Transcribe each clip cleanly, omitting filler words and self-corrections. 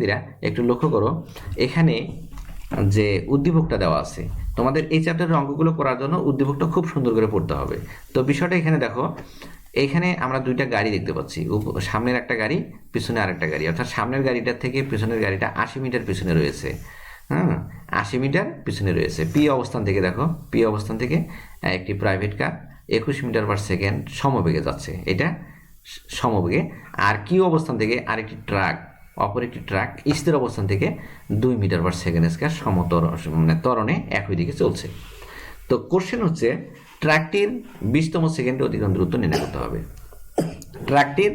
শিক্ষার্থীরা একটু লক্ষ্য করো, এখানে যে উদ্দীপকটা দেওয়া আছে, তোমাদের এই চ্যাপ্টারের অঙ্কগুলো করার জন্য উদ্দীপকটা খুব সুন্দর করে পড়তে হবে। তো বিষয়টা এখানে দেখো, এইখানে আমরা দুইটা গাড়ি দেখতে পাচ্ছি, সামনের একটা গাড়ি, পিছনে আরেকটা গাড়ি, অর্থাৎ সামনের গাড়িটার থেকে পিছনের গাড়িটা 80 মিটার পিছনে রয়েছে। হ্যাঁ, 80 মিটার পিছনে রয়েছে। পি অবস্থান থেকে দেখো, পি অবস্থান থেকে একটি private car 21 metre per second সমবেগে যাচ্ছে, এটা সমবেগে। আর কিউ অবস্থান থেকে আরেকটি ট্রাক, অপর একটি ট্রাক স্থির অবস্থান থেকে 2 মিটার পার সেকেন্ড স্কয়ার মানে ত্বরণে একই দিকে চলছে। তো কোশ্চেন হচ্ছে, ট্রাকটির 20তম সেকেন্ডে অতিক্রম দূরত্ব নির্ণয় করতে হবে। ট্রাকটির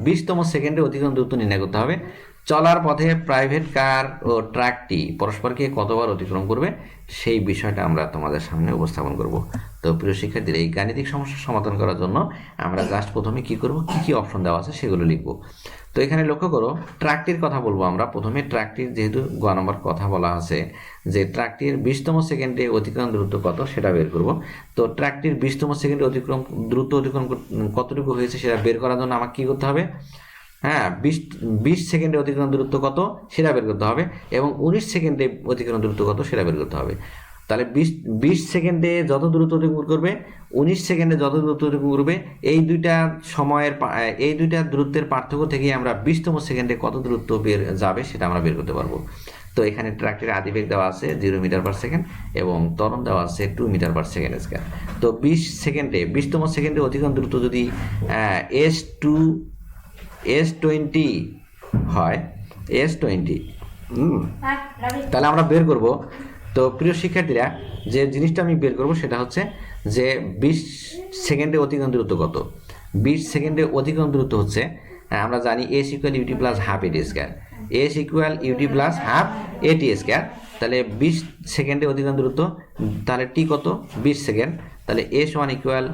20তম সেকেন্ডে অতিক্রম দূরত্ব নির্ণয় করতে হবে। চলার পথে প্রাইভেট কার ও ট্রাকটি পরস্পরকে কতবার অতিক্রম করবে, সেই বিষয়টা আমরা তোমাদের সামনে উপস্থাপন করব। তো প্রিয় শিক্ষার্থীরা, এই গাণিতিক সমস্যার সমাধান করার জন্য আমরা জাস্ট প্রথমে কি করব, কি কি অপশন দেওয়া আছে সেগুলো লিখব। তো এখানে লক্ষ্য করো, ট্রাকটির কথা বলবো আমরা প্রথমে। ট্রাকটির যেহেতু গ নম্বর কথা বলা আছে যে ট্রাকটির 20তম সেকেন্ডে অতিক্রম দূরত্ব কত সেটা বের করব। তো ট্রাকটির 20তম সেকেন্ডে দূরত্ব অতিক্রম কতটুকু হয়েছে সেটা বের করার জন্য আমাকে কি করতে হবে, হ্যাঁ, 20 সেকেন্ডে অতিক্রম দূরত্ব কত সেটা বের করতে হবে, এবং 19 সেকেন্ডে অতিক্রম দূরত্ব কত সেটা বের করতে হবে। তাহলে 20 সেকেন্ডে যত দূরত্ব অতিক্রম করবে, 19 সেকেন্ডে যত দূরত্ব অতিক্রম করবে, এই দুইটা দূরত্বের পার্থক্য থেকেই আমরা 20তম সেকেন্ডে কত দূরত্ব বের যাবে সেটা আমরা বের করতে পারবো। তো এখানে ট্রাকটির আদিবেগ দেওয়া আছে 0 মিটার পার সেকেন্ড এবং ত্বরণ দেওয়া আছে 2 মিটার পার সেকেন্ড স্কয়ার। তো 20তম সেকেন্ডে অতিক্রম দূরত্ব যদি S20 হয়, S20, তাহলে আমরা বের করব। তো প্রিয় শিক্ষার্থীরা, যে জিনিসটা আমি বের করব সেটা হচ্ছে যে 20 সেকেন্ডে অতিক্রম দূরত্ব কত। 20 সেকেন্ডে অতিক্রম দূরত্ব হচ্ছে, আমরা জানি S equal u t plus half a t square, S equal u t plus half a t square. তাহলে 20 সেকেন্ডে অতিক্রম দূরত্ব, তাহলে টি কত, 20 সেকেন্ড। তাহলে S1 equal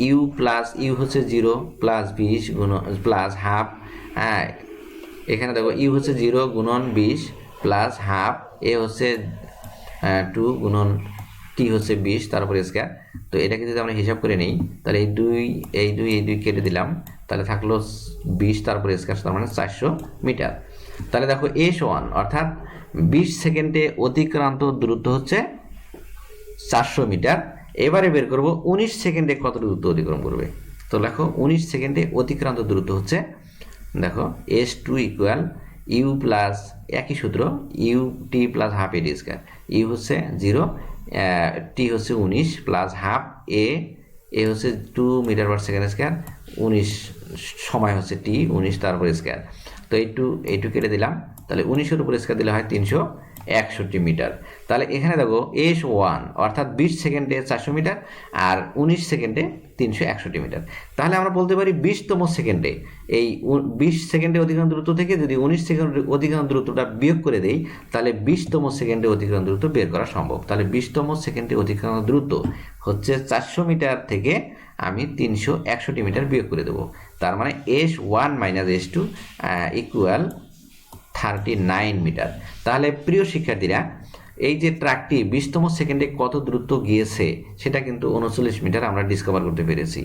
u plus you হচ্ছে 0 প্লাস 20 প্লাস হাফ, হ্যাঁ, এখানে দেখো ইউ হচ্ছে 0 গুণন 20 প্লাস হাফ, এ হচ্ছে 2 গুণন টি হচ্ছে 20 তারপরে স্কয়ার। তো এটাকে যদি আমরা হিসাব করে নিই, তাহলে এই দুই কেটে দিলাম, তাহলে থাকলো 20 তারপরে স্কয়ার, তার মানে 400 মিটার। তাহলে দেখো S1 অর্থাৎ 20 সেকেন্ডে অতিক্রান্ত দূরত্ব হচ্ছে 400 মিটার। এবারে বের করব 19 সেকেন্ডে কত দূরত্ব অতিক্রম করবে। তো দেখো 19 সেকেন্ডে অতিক্রান্ত দূরত্ব হচ্ছে, দেখো S2 ইকুয়াল ইউ প্লাস, একই সূত্র, u t plus half a t square. U হচ্ছে 0, টি হচ্ছে 19 প্লাস হাফ, এ হচ্ছে 2 মিটার পার সেকেন্ড স্কয়ার, 19 সময় হচ্ছে টি, 19 তারপর স্কয়ার। তো এইটু কেটে দিলাম, তাহলে 19-এর উপর স্কয়ার দিলে হয় 361 মিটার। তাহলে এখানে দেখো S1 অর্থাৎ 20 সেকেন্ডে 400 মিটার আর 19 সেকেন্ডে 361 মিটার। তাহলে আমরা বলতে পারি 20তম সেকেন্ডে, এই 20 সেকেন্ডে অতিক্রম দূরত্ব থেকে যদি 19 সেকেন্ডে অতিক্রম দূরত্বটা বিয়োগ করে দেই, তাহলে 20তম সেকেন্ডে অতিক্রম দূরত্ব বের করা সম্ভব। তাহলে 20তম সেকেন্ডে অতিক্রম দূরত্ব হচ্ছে 400 মিটার থেকে আমি 361 মিটার বিয়োগ করে দেবো। তার মানে S1 minus S2 equal 39 metre. তাহলে প্রিয় শিক্ষার্থীরা, এই যে ট্রাকটি 20তম সেকেন্ডে কত দূরত্ব গিয়েছে সেটা কিন্তু 39 মিটার আমরা ডিসকভার করতে পেরেছি।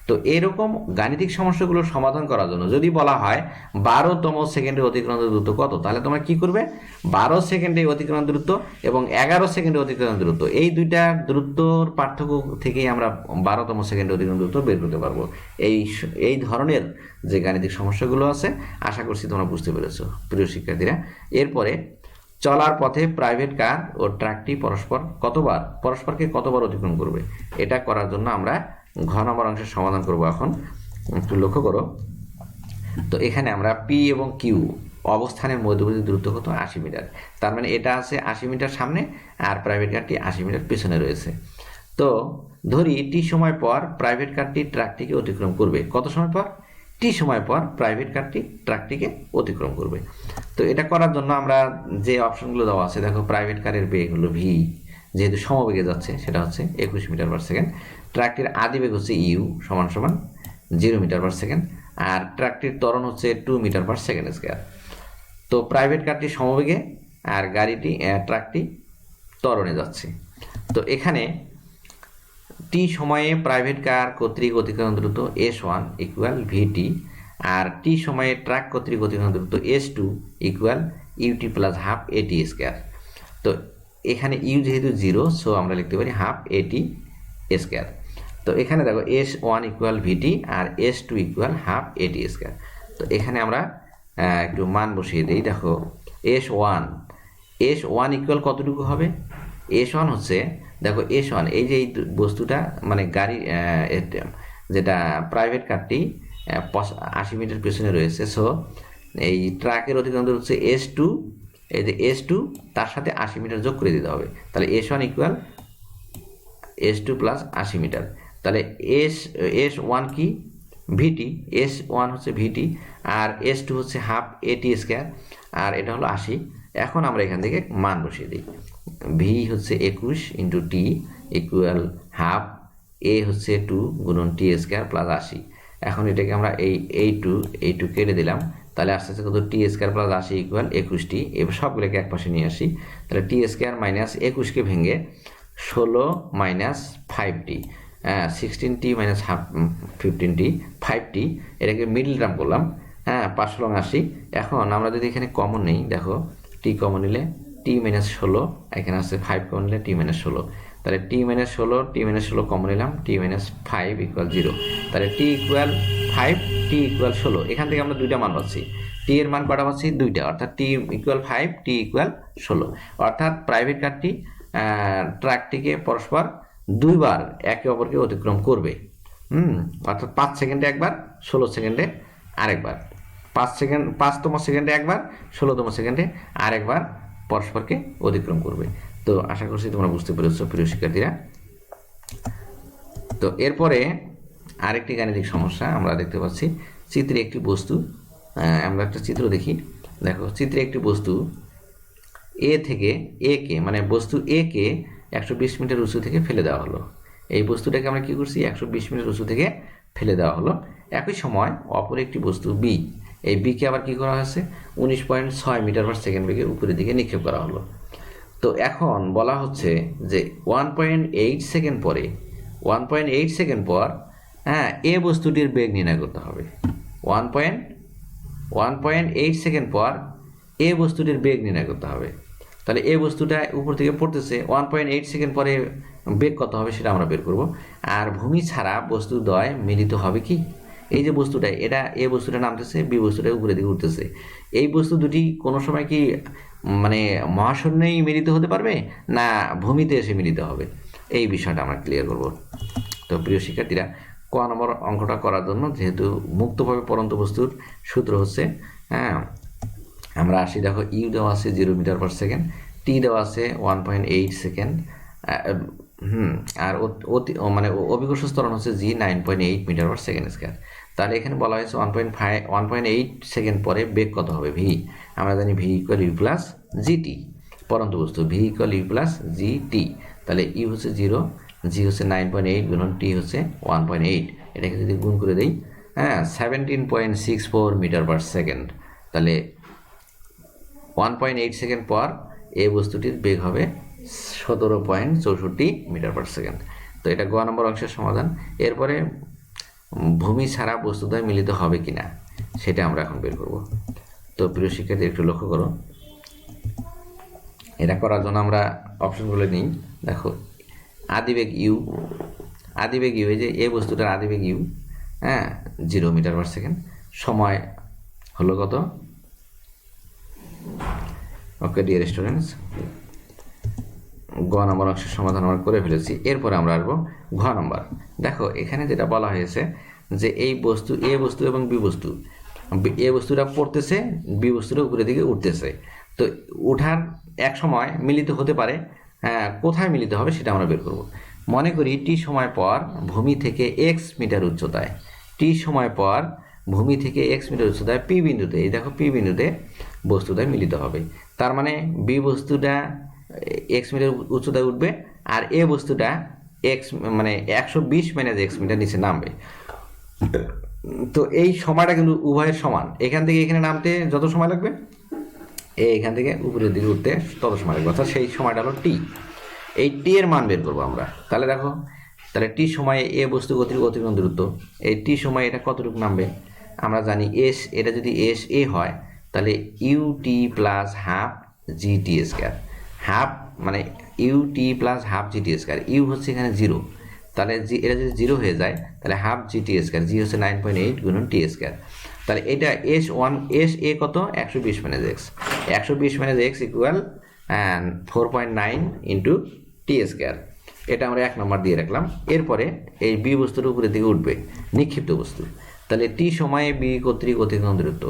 তো এরকম গাণিতিক সমস্যাগুলোর সমাধান করার জন্য যদি বলা হয় 12তম সেকেন্ডে অতিক্রান্ত দূরত্ব কত, তাহলে তোমরা কি করবে, 12 সেকেন্ডে অতিক্রান্ত দূরত্ব এবং 11 সেকেন্ডে অতিক্রান্ত দূরত্ব, এই দুইটা দূরত্বর পার্থক্য থেকেই আমরা 12তম সেকেন্ডে অতিক্রান্ত দূরত্ব বের করতে পারবো। এই ধরনের যে গাণিতিক সমস্যাগুলো আছে, আশা করছি তোমরা বুঝতে পেরেছো প্রিয় শিক্ষার্থীরা। এরপরে চলার পথে প্রাইভেট কার ও ট্রাকটি পরস্পরকে কতবার অতিক্রম করবে, এটা করার জন্য আমরা ঘ নম্বর অংশের সমাধান করব। এখন একটু লক্ষ্য করো, তো এখানে আমরা পি এবং কিউ অবস্থানের মধ্যবর্তী দূরত্ব কত, 80 মিটার। তার মানে এটা আছে 80 মিটার সামনে আর প্রাইভেট কারটি 80 মিটার পেছনে রয়েছে। তো ধরি টি সময় পর প্রাইভেট কারটি ট্রাকটিকে অতিক্রম করবে। কত সময় পর, টি সময় পর প্রাইভেট কারটি ট্রাকটিকে অতিক্রম করবে। তো এটা করার জন্য আমরা যে অপশনগুলো দেওয়া আছে, দেখো প্রাইভেট কারের বেগ হলো ভি, যেহেতু সমবেগে যাচ্ছে সেটা হচ্ছে 21 মিটার পার সেকেন্ড। ট্রাকটির আদি বেগ হচ্ছে ইউ সমান সমান 0 মিটার পার সেকেন্ড, আর ট্রাকটির ত্বরণ হচ্ছে 2 মিটার পার সেকেন্ড স্কয়ার। তো প্রাইভেট কারটি সমবেগে আর ট্রাকটি ত্বরণে যাচ্ছে। তো এখানে টি সময়ে প্রাইভেট কার কর্তৃক অতিক্রম দ্রুত S1 ইকুয়াল ভিটি, আর টি সময়ে ট্রাক কর্তৃক অতিক্রান্ত দূরত্ব S2 equal u t plus half a t square. তো এখানে ইউ যেহেতু 0, সো আমরা লিখতে পারি হাফ এটি স্কোয়ার। তো এখানে দেখো S1 ইকুয়াল ভিটি আর S2 equal half a t square. তো এখানে আমরা একটু মান বসিয়ে দিই। দেখো S1 ইকুয়াল কতটুকু হবে? S1 হচ্ছে, দেখো S1 এই যে এই বস্তুটা মানে গাড়ি যেটা প্রাইভেট কারটি 80 মিটার পেছনে রয়েছে, সো এই ট্রাকের অতিক্রান্ত হচ্ছে S2, এই যে S2 তার সাথে 80 মিটার যোগ করে দিতে হবে। তাহলে S1 equal S2 plus 80 metre. তাহলে S1 কি? ভিটি। S1 হচ্ছে ভিটি আর S2 হচ্ছে হাফ এটি স্কোয়ার আর এটা হলো 80। এখন আমরা এখান থেকে মান বসিয়ে দিই। ভি হচ্ছে 21 ইন্টু টি ইকুয়াল হাফ, এ হচ্ছে 2 গুণন টি স্কোয়ার প্লাস 80। এখন এটাকে আমরা এই টু কেটে দিলাম, তাহলে আস্তে আস্তে কত? টি স্কোয়ার প্লাস 80 ইকুয়াল 21টি। এবার সবগুলোকে এক পাশে নিয়ে আসি, তাহলে টি স্কোয়ার মাইনাস 21কে ভেঙে 16 মাইনাস 5টি, 16টি মাইনাস হাফ 15টি 5টি, এটাকে মিডল টার্ম করলাম। 580। এখন আমরা যদি এখানে কমন নেই, দেখো টি কমন নিলে টি মাইনাস 16, এখানে আছে 5 কমন নিলে টি মাইনাস 16, তাহলে টি মাইনাস 16 কমন নিলাম, টি মাইনাস 5 ইকুয়াল 0। তাহলে টি ইকুয়াল 5, টি ইকুয়াল 16। এখান থেকে আমরা দুইটা মান পাচ্ছি, টি এর মান কটা পাচ্ছি? দুইটা, অর্থাৎ টি ইকুয়াল 5, টি ইকুয়াল 16। অর্থাৎ প্রাইভেট কারটি ট্রাকটিকে পরস্পর দুইবার একে অপরকে অতিক্রম করবে। অর্থাৎ 5 সেকেন্ডে একবার, 16 সেকেন্ডে আরেকবার। 5তম সেকেন্ডে একবার, 16তম সেকেন্ডে আরেকবার পরস্পরকে অতিক্রম করবে। তো আশা করছি তোমরা বুঝতে পেরেছো প্রিয় শিক্ষার্থীরা। তো এরপরে আরেকটি গাণিতিক সমস্যা আমরা দেখতে পাচ্ছি। চিত্রে একটি বস্তু, আমরা একটা চিত্র দেখি। দেখো চিত্রে একটি বস্তু এ থেকে এ কে, মানে বস্তু এ কে 120 মিটার উঁচু থেকে ফেলে দেওয়া হলো। এই বস্তুটাকে আমরা কি করছি? 120 মিটার উঁচু থেকে ফেলে দেওয়া হলো। একই সময় অপর একটি বস্তু বি, এই বিকে আবার কি করা হয়েছে? 19.6 মিটার পার সেকেন্ড বেগে উপরের দিকে নিক্ষেপ করা হলো। তো এখন বলা হচ্ছে যে 1.8 সেকেন্ড পরে, 1.8 সেকেন্ড পর এ বস্তুটির বেগ নির্ণয় করতে হবে। 1.8 সেকেন্ড পর এ বস্তুটির বেগ নির্ণয় করতে হবে। তাহলে এ বস্তুটা উপর থেকে পড়তেছে, 1.8 সেকেন্ড পরে বেগ কত হবে সেটা আমরা বের করব। আর ভূমি ছাড়া বস্তু দ্বয় মিলিত হবে কি? এই যে বস্তুটা, এটা এ বস্তুটা নামতেছে, বি বস্তুটা উপরের দিকে উঠতেছে। এই বস্তু দুটি কোনো সময় কি মানে মহাশূন্যেই মিলিত হতে পারবে, না ভূমিতে এসে মিলিত হবে? এই বিষয়টা আমরা ক্লিয়ার করব। তো প্রিয় শিক্ষার্থীরা, ক নম্বর অঙ্কটা করার জন্য, যেহেতু মুক্তভাবে পড়ন্ত বস্তুর সূত্র হচ্ছে, আমরা আসি। দেখো ইউ দেওয়া আছে 0 মিটার পার সেকেন্ড, টি দেওয়া আছে 1.8 সেকেন্ড, আর মানে অভিকর্ষ ত্বরণ হচ্ছে জি 9.8 মিটার পার সেকেন্ড স্কয়ার। তাহলে এখানে বলা হয়েছে 1.8 সেকেন্ড পরে বেগ কত হবে? ভি। আমরা জানি V equal u plus g t, পরন্ত বস্তু V equal u plus g t. তাহলে ইউ হচ্ছে 0, জি হচ্ছে 9.8 গুণন টি হচ্ছে 1.8। এটাকে যদি গুণ করে দেই, 17.64 মিটার পার সেকেন্ড। তাহলে 1.8 সেকেন্ড পর এই বস্তুটির বেগ হবে 17.64 মিটার পার সেকেন্ড। তো এটা গ নম্বর অংশের সমাধান। এরপরে ভূমি ছাড়া বস্তুদ্বয় মিলিত হবে কিনা সেটা আমরা এখন বের করব। তো প্রিয় শিক্ষার্থী একটু লক্ষ্য করো, এটা করার জন্য আমরা অপশনগুলো নিই। দেখো আদিবেগ ইউ, এই যে এই বস্তুটার আদিবেগ ইউ, 0 মিটার পার সেকেন্ড। সময় হলো কত? ওকে ডিয়ার স্টুডেন্টস, গ নম্বর অংশের সমাধান আমরা করে ফেলেছি। এরপরে আমরা আসবো ঘ নম্বর। দেখো এখানে যেটা বলা হয়েছে যে এই বস্তু এ বস্তু এবং বি বস্তু, এ বস্তুটা পড়তেছে, বি বস্তুটা উপরের দিকে উঠতেছে। তো ওঠার এক সময় মিলিত হতে পারে, কোথায় মিলিত হবে সেটা আমরা বের করব। মনে করি টি সময় পর ভূমি থেকে এক্স মিটার উচ্চতায়, টি সময় পর ভূমি থেকে এক্স মিটার উচ্চতায় পি বিন্দুতে, এই দেখো পি বিন্দুতে বস্তুটা মিলিত হবে। তার মানে বি বস্তুটা এক্স মিটার উচ্চতায় উঠবে আর এ বস্তুটা এক্স মানে 120 মাইনাস এক্স মিটার নিচে নামবে। তো এই সময়টা কিন্তু উভয়ের সমান। এখান থেকে এখানে নামতে যত সময় লাগবে, এখান থেকে উপরের দিকে উঠতে তত সময় লাগবে, অর্থাৎ সেই সময়টা হলো টি। এই টি এর মান বের করবো আমরা। তাহলে দেখো, তাহলে টি সময়ে এ বস্তু অতিক্রম দূরত্ব, এই টি সময়ে এটা কতটুকু নামবে? আমরা জানি এস, এটা যদি এস এ হয় তাহলে u t plus half g t square, half মানে u t plus half g t square, u হচ্ছে এখানে 0, তাহলে এটা যদি 0 হয়ে যায় তাহলে হাফ জিটি স্কোয়ার, জি হচ্ছে 9.8 গুণন টি স্কোয়ার, তাহলে এটা এস এ কত 120 minus x, 120 minus x equal 4.9 into t square. এটা আমরা 1 নম্বর দিয়ে রাখলাম। এরপরে এই বি বস্তুর উপরের দিকে উঠবে, নিক্ষিপ্ত বস্তু, তাহলে টি সময়ে বি কর্তৃক অতিক্রম দূরত্ব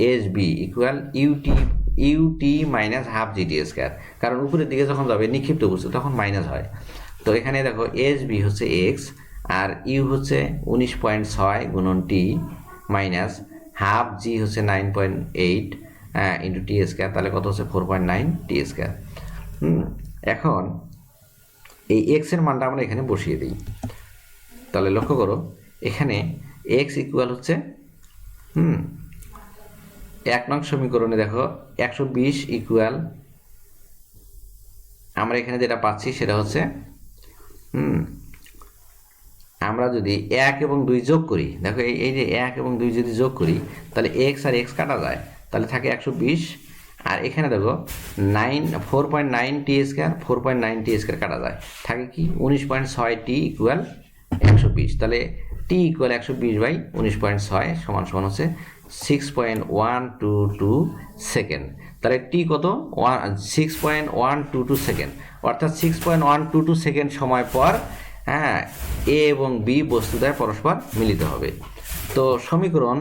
S B equal u t minus half g t square, কারণ উপরের দিকে যখন যাবে নিক্ষিপ্ত বস্তু তখন মাইনাস হয়। তো এখানে দেখো এস বি হচ্ছে এক্স আর ইউ হচ্ছে 19.6 গুণন টি মাইনাস হাফ জি হচ্ছে 9.8 ইন্টু টি স্কোয়ার, তাহলে কত হচ্ছে 4.9 টি স্কোয়ার। এখন এই এক্স এর মানটা আমরা এখানে বসিয়ে দিই, তাহলে লক্ষ্য করো এখানে এক্স ইকুয়াল হচ্ছে 1 নং সমীকরণে দেখো 120 ইকুয়াল, আমরা এখানে যেটা পাচ্ছি সেটা হচ্ছে আমরা যদি 1 এবং 2 যোগ করি, দেখো এই যে 1 এবং 2 যদি যোগ করি তাহলে এক্স আর এক্স কাটা যায়, তাহলে থাকে 120, আর এখানে দেখো 4.9 টি স্কোয়ার, 4.9 টি স্কোয়ার কাটা যায়, থাকে কি 19.6 টি ইকুয়াল 120, তাহলে টি ইকুয়াল 120 বাই 19.6 সমান সমান হচ্ছে 6.122 সেকেন্ড। তাহলে টি কত 6.122 সেকেন্ড, অর্থাৎ 6.122 সেকেন্ড সময় পর এ এবং বি বস্তু দ্বয় পরস্পর মিলিত হবে। তো সমীকরণ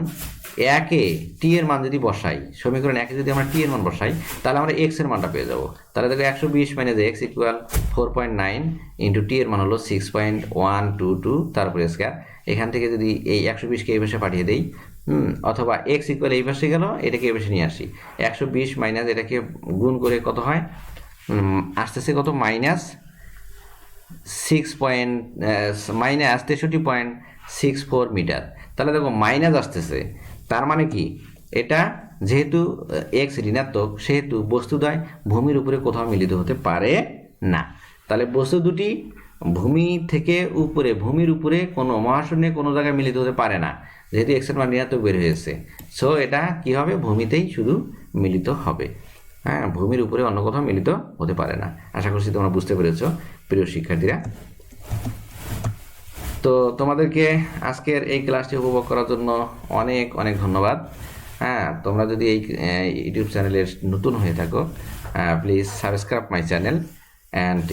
1-এ টি এর মান যদি বসাই, সমীকরণ 1-এ যদি আমরা টি এর মান বসাই তাহলে আমরা এক্স এর মানটা পেয়ে যাবো। তাহলে দেখো 120 মাইনাস এক্স ইকুয়াল 4.9 ইন্টু টি এর মান হলো 6.122, তারপরে স্কোয়ার, এখান থেকে যদি এই 120কে এই পাশে পাঠিয়ে দেই, অথবা এক্স ইকুয়াল এই পাশে গেল, এটাকে এই পাশে নিয়ে আসি, 120 মাইনাস এটাকে গুণ করে কত হয়, আসতেছে কত মাইনাস 63.64 মিটার। তাহলে দেখো মাইনাস আসতেছে, তার মানে কি এটা যেহেতু এক্স ঋণাত্মক সেহেতু বস্তুদ্বয় ভূমির উপরে কোথাও মিলিত হতে পারে না। তাহলে বস্তু দুটি ভূমির উপরে কোনো মহাশূন্যে কোনো জায়গায় মিলিত হতে পারে না, যেহেতু এক্সের মান ঋণাত্মক বের হয়েছে। সো এটা কি হবে, ভূমিতেই শুধু মিলিত হবে, ভূমির উপরে অন্য কোথাও মিলিত হতে পারে না। আশা করছি তোমরা বুঝতে পেরেছো প্রিয় শিক্ষার্থীরা। তো তোমাদেরকে আজকের এই ক্লাসটি উপভোগ করার জন্য অনেক অনেক ধন্যবাদ। তোমরা যদি এই ইউটিউব চ্যানেলের নতুন হয়ে থাকো, please subscribe my channel, and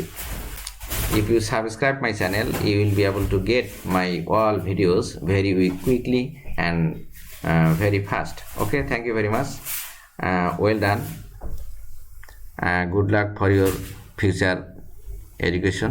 if you subscribe my channel you will be able to get my all videos very quickly and very fast. Okay, thank you very much. Well done. Good luck for your future education.